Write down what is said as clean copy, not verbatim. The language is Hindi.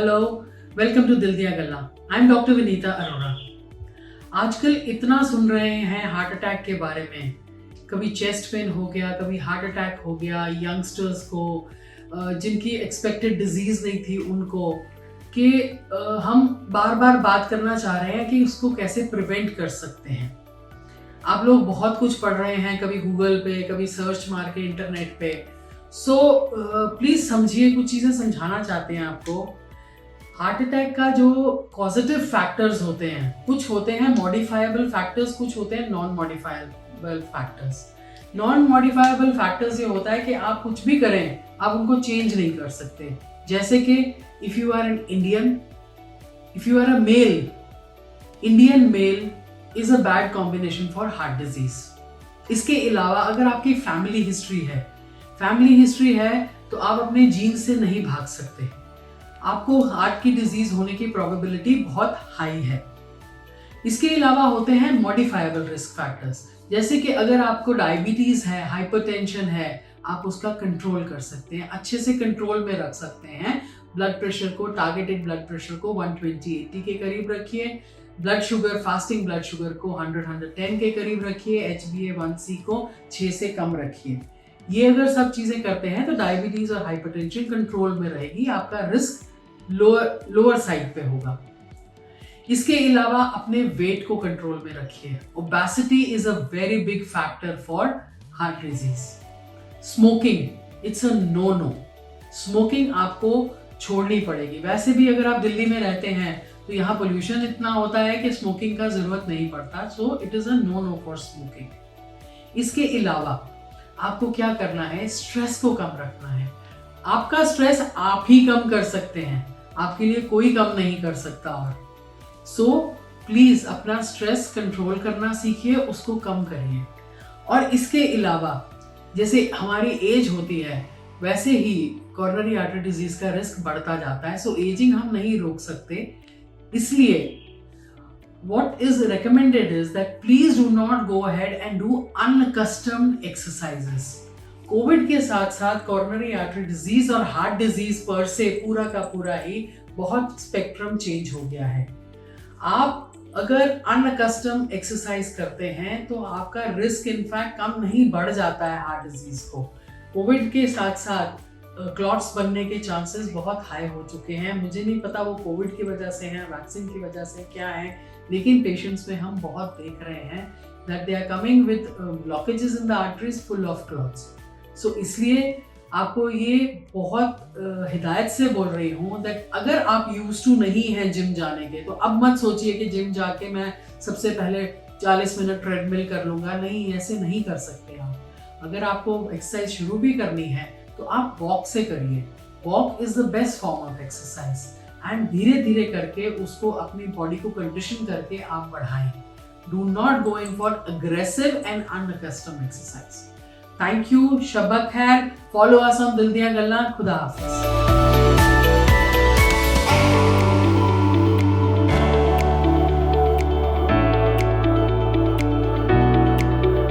हेलो, वेलकम टू दिल दिया गल्ला। I am doctor Vinita Arora. आजकल इतना सुन रहे हैं हार्ट अटैक के बारे में। कभी चेस्ट पेन हो गया, कभी हार्ट अटैक हो गया यंगस्टर्स को, जिनकी एक्सपेक्टेड डिजीज नहीं थी उनको, कि हम बार बार बात करना चाह रहे हैं कि उसको कैसे प्रिवेंट कर सकते हैं। आप लोग बहुत कुछ पढ़ रहे हैं, कभी गूगल पे, कभी सर्च मार के इंटरनेट पे। सो प्लीज समझिए, कुछ चीजें समझाना चाहते हैं आपको। हार्ट अटैक का जो पॉजिटिव फैक्टर्स होते हैं, कुछ होते हैं मॉडिफाइबल फैक्टर्स, कुछ होते हैं non modifiable factors. Non modifiable factors ये होता है कि आप कुछ भी करें, आप उनको चेंज नहीं कर सकते। जैसे कि if you are an Indian, if you are a male, Indian male is a bad combination for heart disease. इसके अलावा अगर आपकी फैमिली हिस्ट्री है तो आप अपने जीन से नहीं भाग सकते। आपको हार्ट की डिजीज होने की प्रोबेबिलिटी बहुत हाई है। इसके अलावा होते हैं मॉडिफाइबल रिस्क फैक्टर्स, जैसे कि अगर आपको डायबिटीज है, हाइपरटेंशन है, आप उसका कंट्रोल कर सकते हैं, अच्छे से कंट्रोल में रख सकते हैं। ब्लड प्रेशर को, टारगेटेड ब्लड प्रेशर को 120/80 के करीब रखिए। Blood sugar, fasting blood sugar को 100-110 के करीब रखिए। HbA1c को 6 से कम रखिए। ये अगर सब चीजें करते हैं तो डायबिटीज और हाइपरटेंशन कंट्रोल में रहेगी, आपका रिस्क लोअर साइड पे होगा। इसके अलावा अपने वेट को कंट्रोल में रखिए। Obesity is a very big factor for heart disease. Smoking, it's a no. Smoking आपको छोड़नी पड़ेगी। वैसे भी अगर आप दिल्ली में रहते हैं तो यहाँ पोल्यूशन इतना होता है कि स्मोकिंग का जरूरत नहीं पड़ता। So it is a no for smoking. इसके अलावा आपको क्या करना है, स्ट्रेस को कम रखना है। आपका स्ट्रेस आप ही कम कर सकते हैं, आपके लिए कोई कम नहीं कर सकता। और सो प्लीज अपना स्ट्रेस कंट्रोल करना सीखिए, उसको कम करिए। और इसके अलावा जैसे हमारी एज होती है वैसे ही कॉरोनरी आर्टरी डिजीज का रिस्क बढ़ता जाता है। सो एजिंग हम नहीं रोक सकते, इसलिए what is recommended is that please do not go ahead and do unaccustomed exercises. Covid के साथ साथ कॉरोनरी आर्टरी डिजीज और हार्ट डिजीज पर से पूरा का पूरा ही बहुत स्पेक्ट्रम चेंज हो गया है। आप अगर अनअकस्टम एक्सरसाइज करते हैं तो आपका रिस्क इनफैक्ट कम नहीं बढ़ जाता है हार्ट डिजीज को। कोविड के साथ साथ क्लॉट्स बनने के चांसेस बहुत हाई हो चुके हैं। मुझे नहीं पता वो कोविड की वजह से है, वैक्सीन की वजह से क्या है, लेकिन पेशेंट्स में हम बहुत देख रहे हैं that they are coming with blockages in the arteries full of clots. So इसलिए आपको ये बहुत हिदायत से बोल रही हूँ दैट अगर आप यूज टू नहीं हैं जिम जाने के, तो अब मत सोचिए कि जिम जाके मैं सबसे पहले 40 मिनट ट्रेडमिल कर लूंगा। नहीं, ऐसे नहीं कर सकते आप। अगर आपको एक्सरसाइज शुरू भी करनी है तो आप वॉक से करिए। Walk is the best form of exercise and धीरे धीरे करके उसको अपनी बॉडी को कंडीशन करके आप बढ़ाएं। Do not go in for aggressive and unaccustomed exercise. Thank you, शब्बा खैर। फॉलो अस ऑन दिल दिया गल्ला। खुदा हाफिज।